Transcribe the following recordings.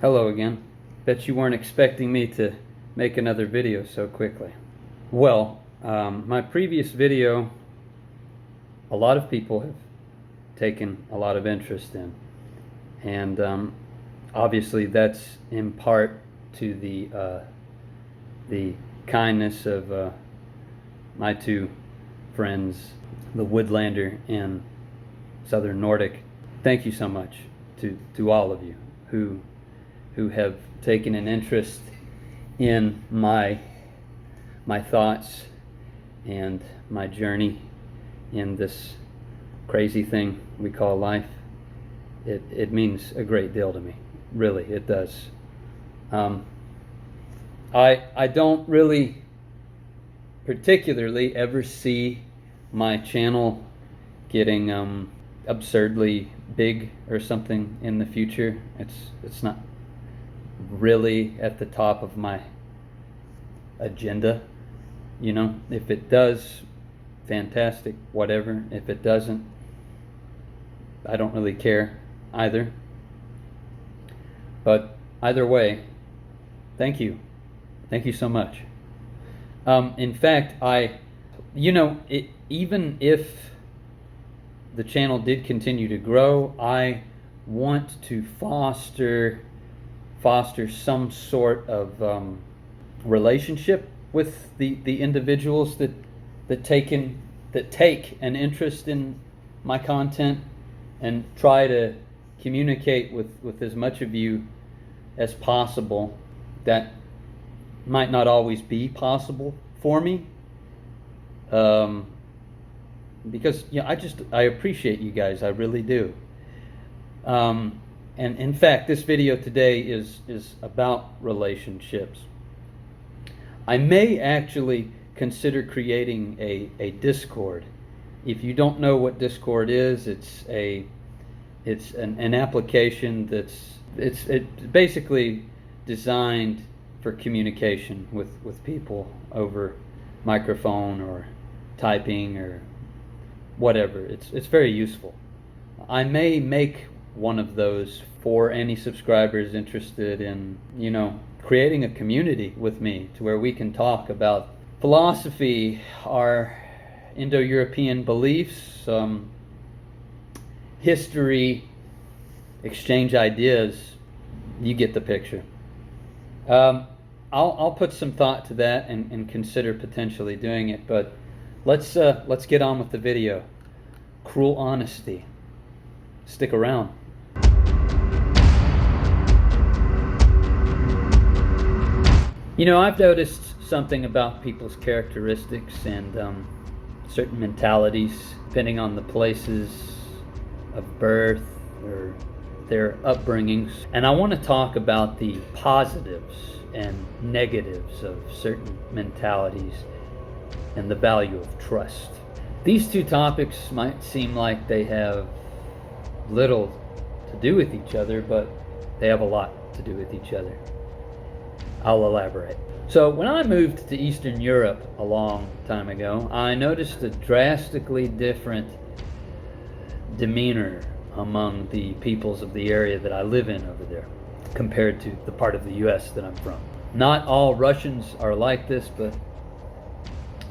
Hello again. Bet you weren't expecting me to make another video so quickly. Well, my previous video, a lot of people have taken a lot of interest in. And obviously that's in part to the kindness of my two friends, the Woodlander and Southern Nordic. Thank you so much to all of you who have taken an interest in my thoughts and my journey in this crazy thing we call life. It means a great deal to me. Really, it does. I don't really particularly ever see my channel getting absurdly big or something in the future. It's not really at the top of my agenda. You know, if it does, fantastic, whatever. If it doesn't, I don't really care either. But either way, thank you so much. In fact, even if the channel did continue to grow, I want to foster some sort of relationship with the individuals that take an interest in my content, and try to communicate with as much of you as possible. That might not always be possible for me, because I appreciate you guys, I really do. And in fact, this video today is about relationships. I may actually consider creating a Discord. If you don't know what Discord is, it's an application it's basically designed for communication with people over microphone or typing or whatever. It's very useful. I may make one of those for any subscribers interested in, creating a community with me, to where we can talk about philosophy, our Indo-European beliefs, history, exchange ideas. You get the picture. I'll put some thought to that and consider potentially doing it, but let's get on with the video. Cruel honesty. Stick around. I've noticed something about people's characteristics and certain mentalities, depending on the places of birth or their upbringings. And I want to talk about the positives and negatives of certain mentalities and the value of trust. These two topics might seem like they have little to do with each other, but they have a lot to do with each other. I'll elaborate. So when I moved to Eastern Europe a long time ago, I noticed a drastically different demeanor among the peoples of the area that I live in over there, compared to the part of the US that I'm from. Not all Russians are like this, but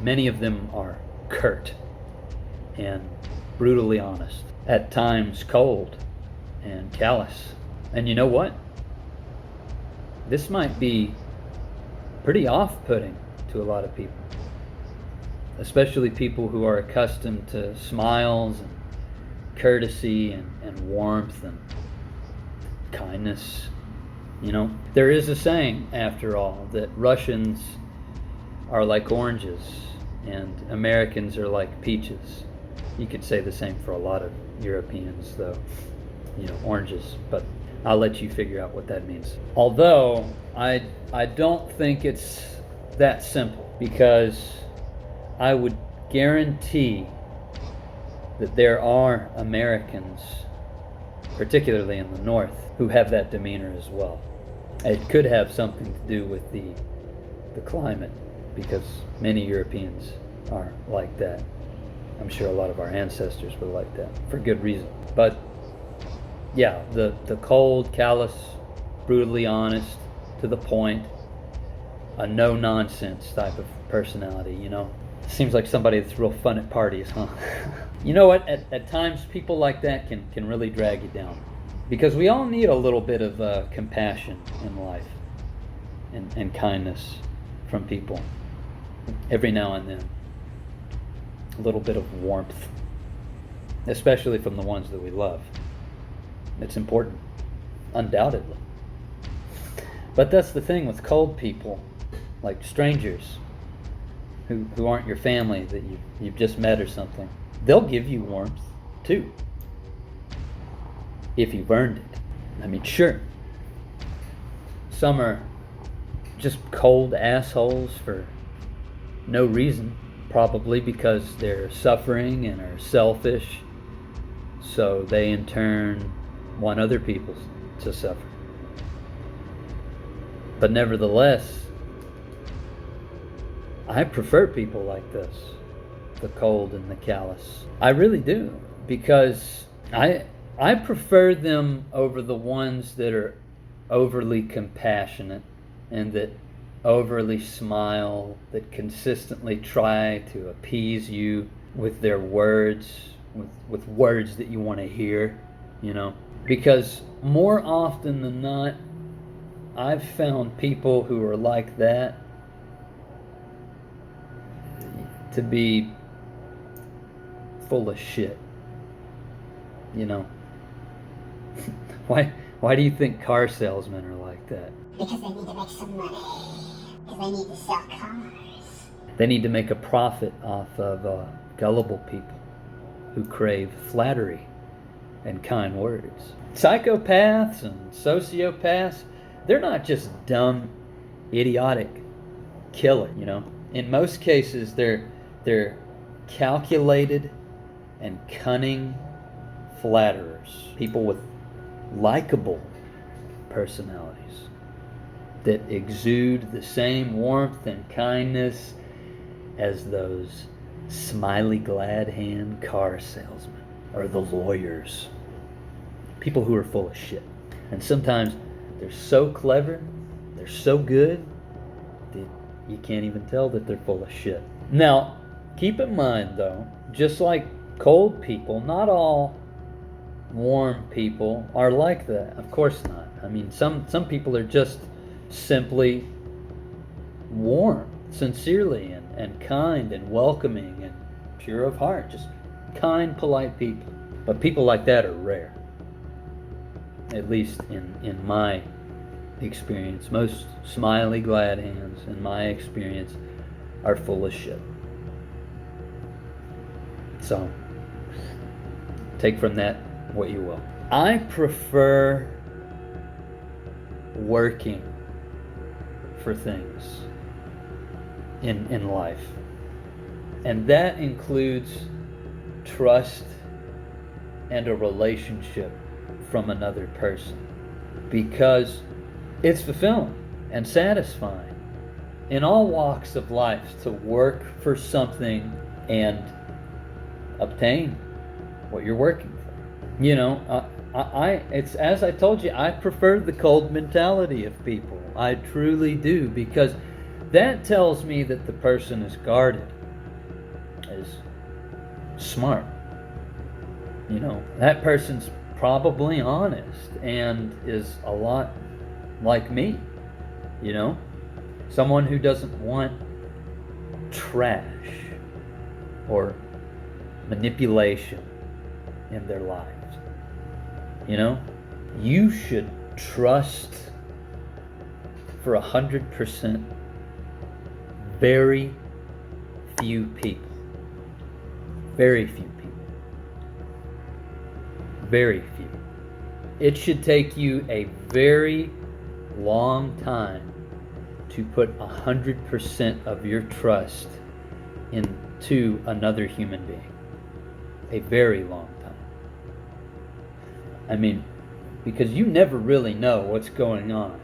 many of them are curt and brutally honest, at times cold and callous. And you know what? This might be pretty off-putting to a lot of people, especially people who are accustomed to smiles and courtesy and warmth and kindness. There is a saying, after all, that Russians are like oranges and Americans are like peaches. You could say the same for a lot of Europeans, though, oranges, but I'll let you figure out what that means. Although I don't think it's that simple, because I would guarantee that there are Americans, particularly in the North, who have that demeanor as well. It could have something to do with the climate, because many Europeans are like that. I'm sure a lot of our ancestors were like that, for good reason. But yeah, the cold, callous brutally honest, to the point, a no-nonsense type of personality, you know? Seems like somebody that's real fun at parties, huh? You know what? At times, people like that can really drag you down. Because we all need a little bit of compassion in life and kindness from people every now and then. A little bit of warmth, especially from the ones that we love. It's important, undoubtedly. But that's the thing with cold people, like strangers who aren't your family that you've just met or something. They'll give you warmth too, if you've earned it. I mean, sure, some are just cold assholes for no reason, probably because they're suffering and are selfish, so they in turn want other people to suffer. But nevertheless, I prefer people like this, the cold and the callous. I really do, because I prefer them over the ones that are overly compassionate and that overly smile, that consistently try to appease you with their words, with words that you want to hear, you know. Because more often than not, I've found people who are like that to be full of shit, you know. Why do you think car salesmen are like that? Because they need to make some money. Because they need to sell cars. They need to make a profit off of gullible people who crave flattery and kind words. Psychopaths and sociopaths, they're not just dumb, idiotic killers, you know. In most cases, they're calculated and cunning flatterers. People with likable personalities that exude the same warmth and kindness as those smiley glad hand car salesmen or the lawyers. People who are full of shit. And sometimes they're so clever, they're so good, that you can't even tell that they're full of shit. Now, keep in mind though, just like cold people, not all warm people are like that. Of course not. I mean, some people are just simply warm, sincerely and kind and welcoming and pure of heart. Just kind, polite people. But people like that are rare. At least in my experience. Most smiley glad hands, in my experience, are full of shit. So, take from that what you will. I prefer working for things in life. And that includes trust and a relationship from another person. Because it's fulfilling and satisfying in all walks of life to work for something and obtain what you're working for. You know, it's as I told you, I prefer the cold mentality of people. I truly do, because that tells me that the person is guarded, is smart. You know, that person's probably honest and is a lot like me. You know, someone who doesn't want trash or manipulation in their lives. You know, you should trust for 100% very few people. Very few people. Very few. It should take you a very long time to put 100% of your trust into another human being. A very long time. I mean, because you never really know what's going on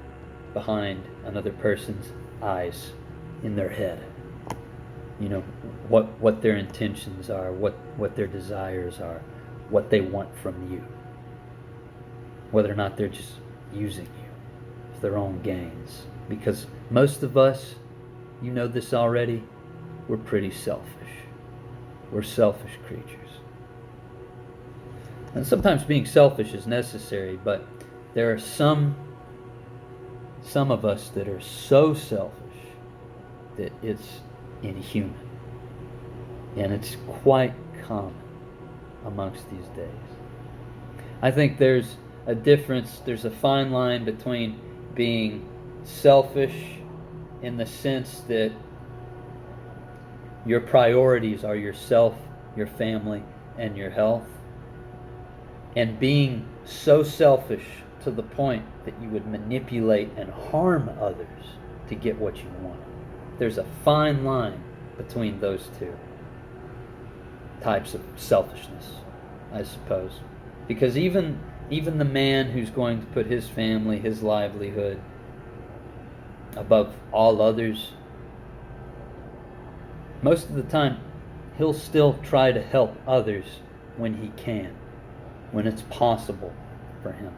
behind another person's eyes, in their head. You know, what their intentions are, what their desires are, what they want from you. Whether or not they're just using you. their own gains. Because most of us, you know this already, we're pretty selfish. We're selfish creatures. And sometimes being selfish is necessary, but there are some of us that are so selfish that it's inhuman. And it's quite common amongst these days. I think there's a difference, there's a fine line between being selfish in the sense that your priorities are yourself, your family, and your health, and being so selfish to the point that you would manipulate and harm others to get what you want. There's a fine line between those two types of selfishness, I suppose. Because even the man who's going to put his family, his livelihood above all others, most of the time he'll still try to help others when he can, when it's possible for him.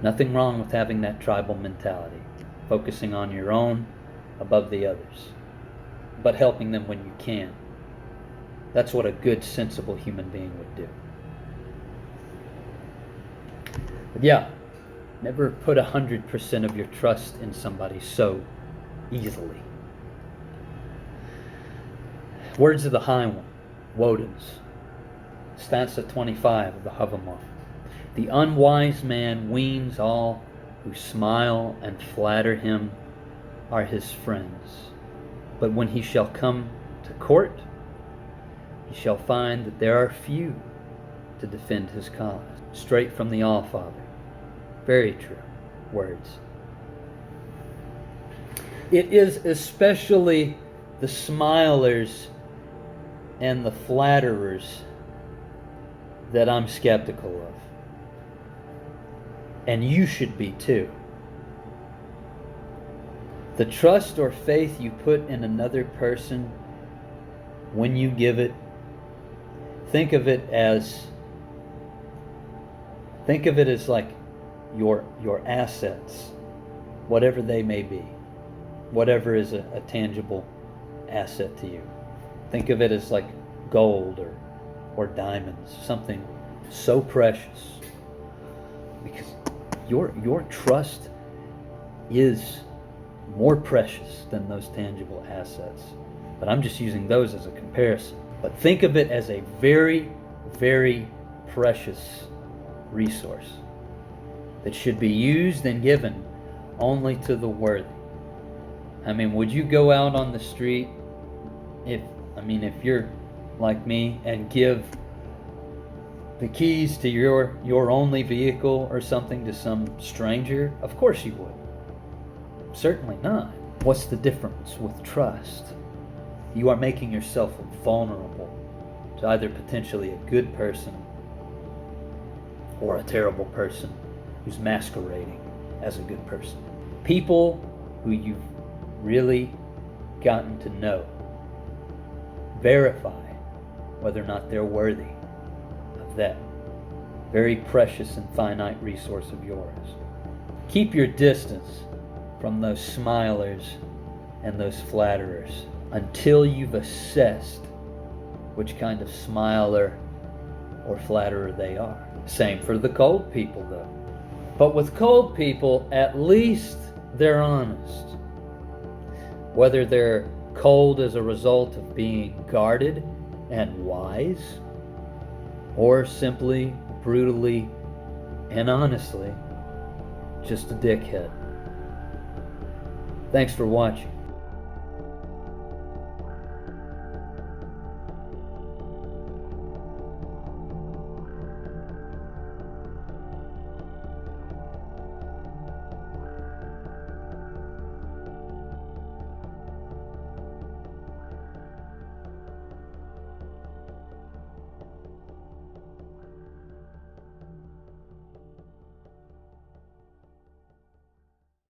Nothing wrong with having that tribal mentality, focusing on your own above the others, but helping them when you can. That's what a good, sensible human being would do. But yeah, never put 100% of your trust in somebody so easily. Words of the High One, Woden's, stanza 25 of the Havamal. The unwise man weans all who smile and flatter him are his friends. But when he shall come to court, he shall find that there are few to defend his cause. Straight from the All-Father. Very true words. It is especially the smilers and the flatterers that I'm skeptical of. And you should be too. The trust or faith you put in another person, when you give it, think of it as like your assets, whatever they may be, whatever is a tangible asset to you. Think of it as like gold or diamonds, something so precious, because your trust is more precious than those tangible assets. But I'm just using those as a comparison. But think of it as a very, very precious resource that should be used and given only to the worthy. I mean, would you go out on the street if you're like me and give the keys to your only vehicle or something to some stranger? Of course you would. Certainly not. What's the difference with trust? You are making yourself vulnerable to either potentially a good person or a terrible person who's masquerading as a good person. People who you've really gotten to know, verify whether or not they're worthy of that very precious and finite resource of yours. Keep your distance from those smilers and those flatterers until you've assessed which kind of smiler or flatterer they are. Same for the cold people, though. But with cold people, at least they're honest. Whether they're cold as a result of being guarded and wise, or simply, brutally, and honestly, just a dickhead. Thanks for watching.